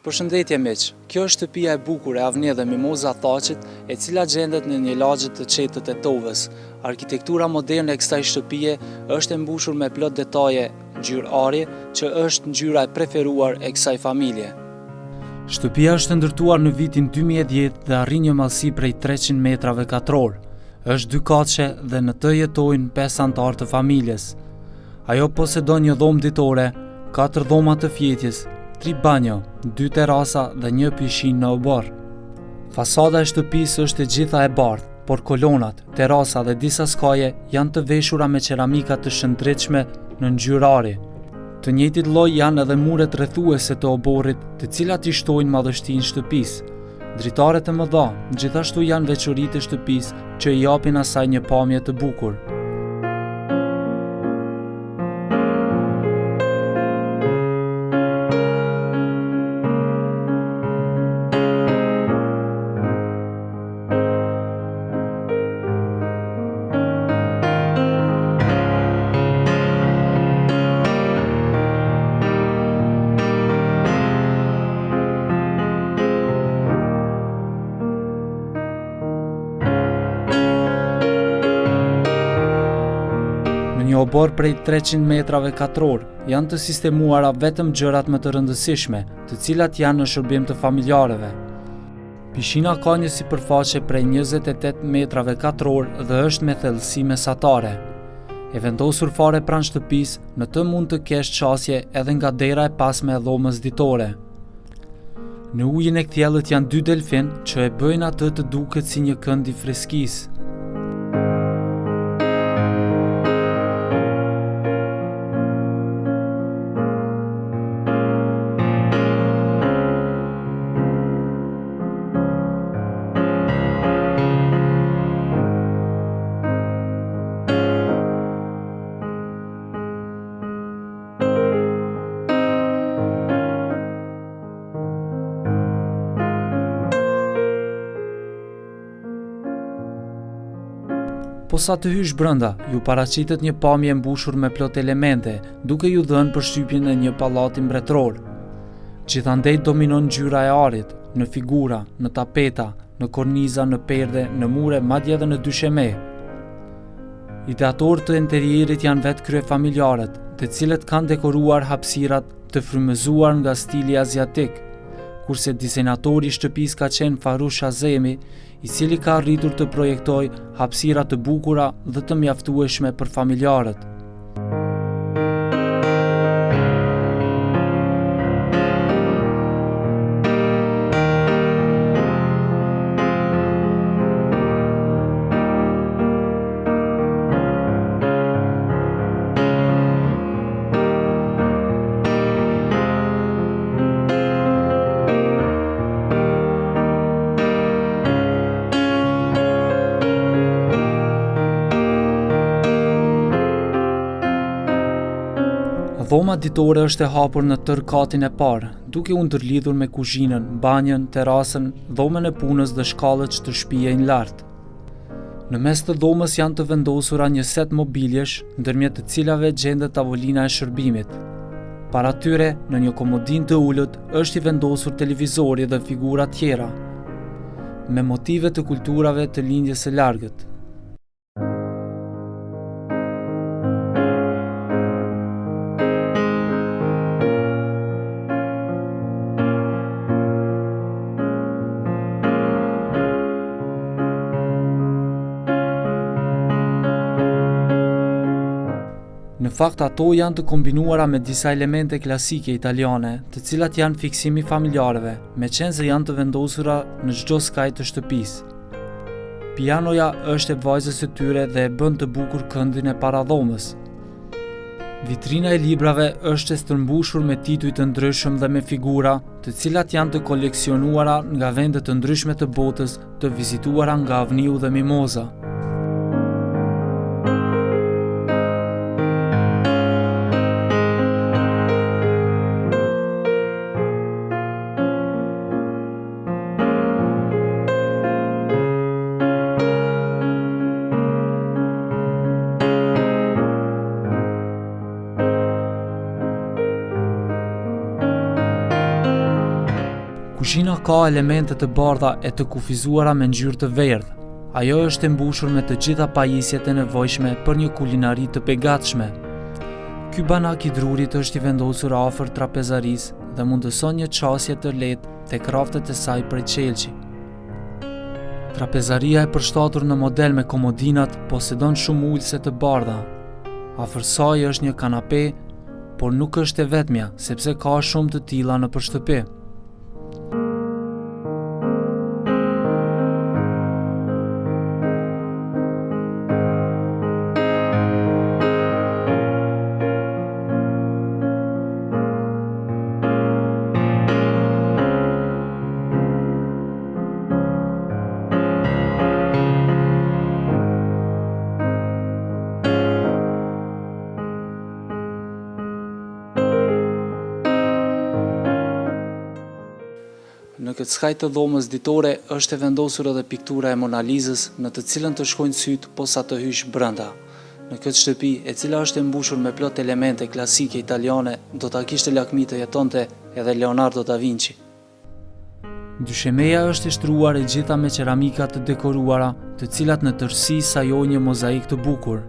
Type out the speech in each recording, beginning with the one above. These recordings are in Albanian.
Përshëndetje miq, kjo është shtëpia e bukur e Avni dhe Mimoza Thaqit, e cila gjendet në një lagje të qetë të Tetovës. Arkitektura moderne e kësaj shtëpie është e mbushur me plot detaje ngjyrore, që është ngjyra e preferuar e kësaj familje. Shtëpia është ndërtuar në vitin 2010 dhe arrin një madhësi prej 300 metrave katror. Është 2 katëshe dhe në të jetojnë 5 anëtar të familjes. Ajo posedon një dhomë ditore, 4 dhoma të fjetjes, 3 banjo, 2 terasa dhe 1 pishinë në obor. Fasada e shtëpisë është e gjitha e bardhë, por kolonat, terasa dhe disa skaje janë të veshura me qeramika të shëndritshme në ngjyrare. Të njëjtit lloj janë edhe muret rrethuese të oborrit, të cilat i shtojnë madhështinë shtëpisë. Dritaret e mëdha gjithashtu janë veçoritë e shtëpisë që i japin asaj një pamje të bukur. Një obor prej 300 metrave katror janë të sistemuara vetëm gjërat më të rëndësishme, të cilat janë në shërbim të familjarëve. Pishina ka një sipërfaqe prej 28 metrave katror dhe është me thellësi mesatare. E vendosur fare pranë shtëpisë, në të mund të kesh qasje edhe nga dera e pasme e dhomës ditore. Në ujin e kthjellët janë 2 delfin që e bëjnë atë të duket si një kënd i freskisë. Po sa të hysh brenda, ju paraqitet një pamje mbushur me plot elemente, duke ju dhënë përshtypjen e një pallati mbretëror. Gjithandej dominon ngjyra e arit, në figura, në tapeta, në korniza, në perde, në mure, madje edhe në dysheme. Ideatorë të interierit janë vetë kryefamiljarët, të cilët kanë dekoruar hapësirat të frymëzuar nga stili aziatik, kurse disenatori i shtëpisë ka qenë Farush Azemi, i cili ka arritur të projektojë hapësira të bukura dhe të mjaftueshme për familjarët. Dhoma ditore është e hapur në tërë katin e parë, duke u ndërlidhur me kuzhinën, banjën, terasën, dhomën e punës dhe shkallët që të shpijejnë lart. Në mes të dhomës janë të vendosura një set mobiljesh, ndërmjet të cilave gjendet tavolina e shërbimit. Para tyre, në një komodinë të ulët, është i vendosur televizori dhe figura tjera, me motive të kulturave të lindjes së largët. Në fakt ato janë të kombinuara me disa elemente klasike italiane, të cilat janë fiksimi familjarëve, me qenë se janë të vendosura në çdo skaj të shtëpisë. Pianoja është e vajzës së tyre dhe e bën të bukur këndin e paradhomës. Vitrina e librave është e stërmbushur me tituj të ndryshëm dhe me figura, të cilat janë të koleksionuara nga vende të ndryshme të botës, të vizituara nga Avniu dhe Mimoza. Kuzhina ka elemente të bardha e të kufizuara me ngjyrë të verdhë. Ajo është e mbushur me të gjitha pajisjet e nevojshme për një kulinari të begatshme. Ky banak i drurit është i vendosur afër trapezarisë dhe mundëson një qasje të lehtë tek raftet e saj prej çelçi. Trapezaria e përshtatur në model me komodinat posedon shumë ulëse të bardha. Afër saj është një kanape, por nuk është e vetmja, sepse ka shumë të tilla në shtëpi. Në këtë skaj të dhomës ditore është e vendosur edhe piktura e Mona Lisës në të cilën të shkojnë syt posa të hysh brenda. Në këtë shtëpi, e cila është e mbushur me plot elemente klasike italiane, do ta kishte lakmi të jetonte edhe Leonardo da Vinci. Dyshemeja është e shtruar e gjitha me qeramika të dekoruara, të cilat në tërësi sajojnë një mozaik të bukur.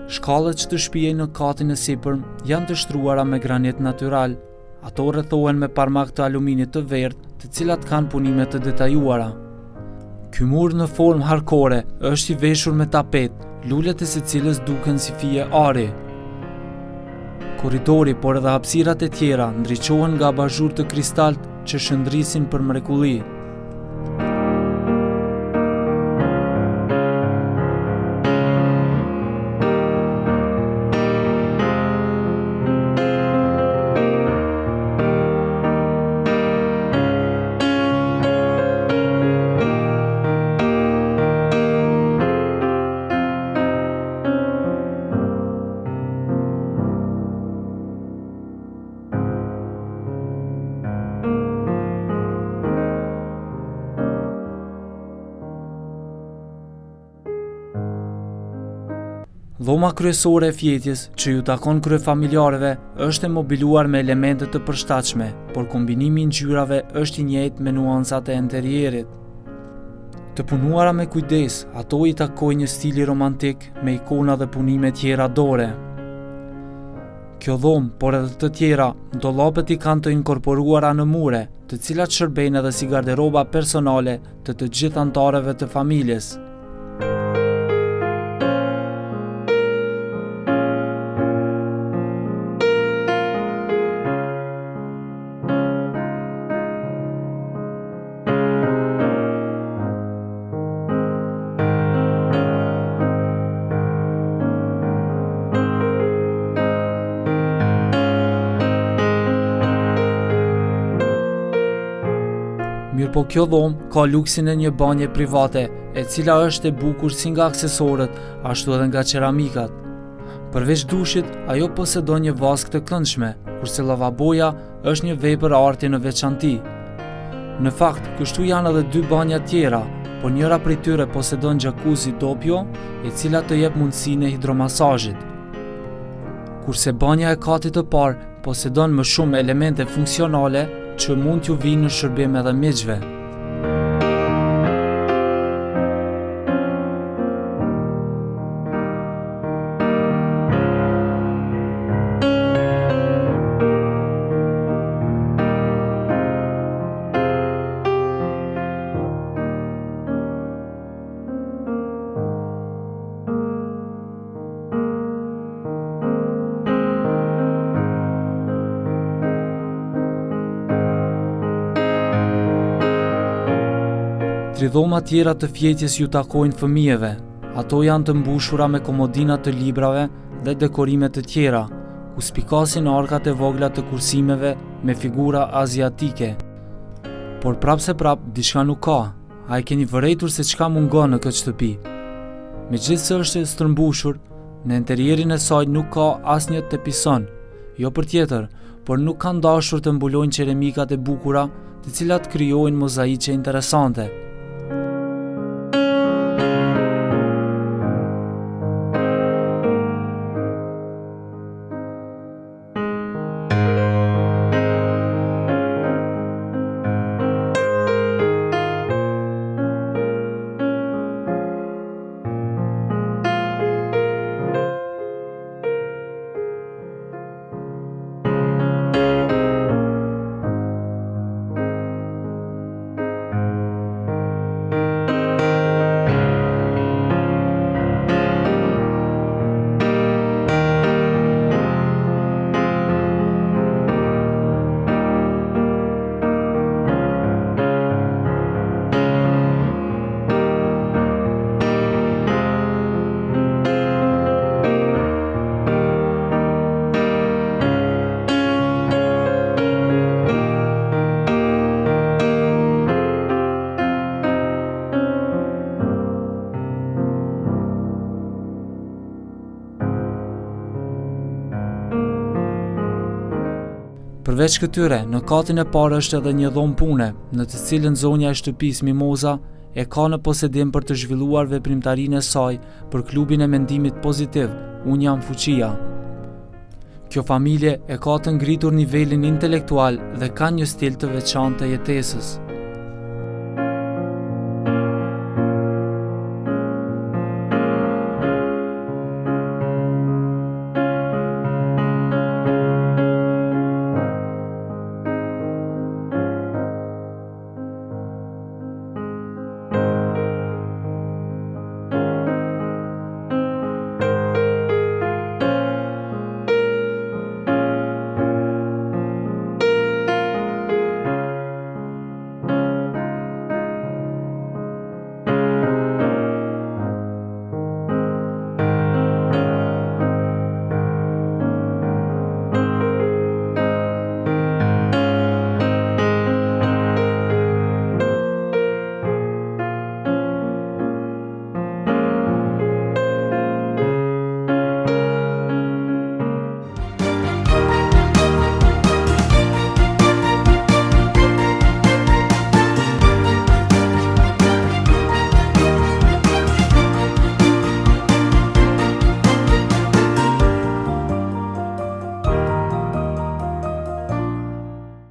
Shkallët që të shpijejnë në katin e sipërm janë të shtruara me granit natyral. Ato rrethohen me parmak të aluminit të verdhë, të cilat kanë punime të detajuara. Ky mur në formë harkore është i veshur me tapet, lulet e secilës duken si fije ari. Korridori, por edhe hapësirat e tjera ndriçohen nga abazhur të kristalt që shëndrisin për mrekulli. Dhoma kryesore e fjetjes, që ju takon kryefamiljarëve, është e mobiluar me elemente të përshtatshme, por kombinimi i ngjyrave është i njëjtë me nuancat e interierit. Të punuara me kujdes, ato i takojnë një stili romantik me ikona dhe punime tjera dore. Kjo dhomë, por edhe të tjera, dollapet i kanë të inkorporuara në mure, të cilat shërbejnë edhe si garderoba personale të gjithë anëtarëve të familjes. Mirë po kjo dhomë ka luksin e një banje private, e cila është e bukur si nga aksesorët, ashtu edhe nga qeramikat. Përveç dushit, ajo posedon një vaskë të këndshme, kurse lavaboja është një vepër arti në veçanti. Në fakt, kështu janë edhe dy banja tjera, por njëra prej tyre posedon jacuzzi doppio, e cila të jep mundësinë e hidromasazhit. Kurse banja e katit të parë posedon më shumë elemente funksionale që mund t'ju vinë në shërbim edhe miqve. Tri dhoma tjera të fjetjes ju takojnë fëmijëve. Ato janë të mbushura me komodina të librave dhe dekorime të tjera, ku spikasin arkat e vogla të kursimeve me figura aziatike. Por prap se prap, diçka nuk ka. A e keni vërejtur se çka mungon në këtë shtëpi? Megjithëse është e stërmbushur, në interierin e saj nuk ka asnjë tepison, jo për tjetër, por nuk kanë dashur të mbulojnë qeramikat e bukura, të cilat krijojnë mozaiqe interesante. Përveç këtyre, në katin e parë është edhe një dhomë pune, në të cilën zonja e shtëpisë Mimoza e ka në posedim për të zhvilluar veprimtarinë e saj për klubin e mendimit pozitiv, Unë jam fuqia. Kjo familje e ka të ngritur nivelin intelektual dhe ka një stil të veçantë të jetesës.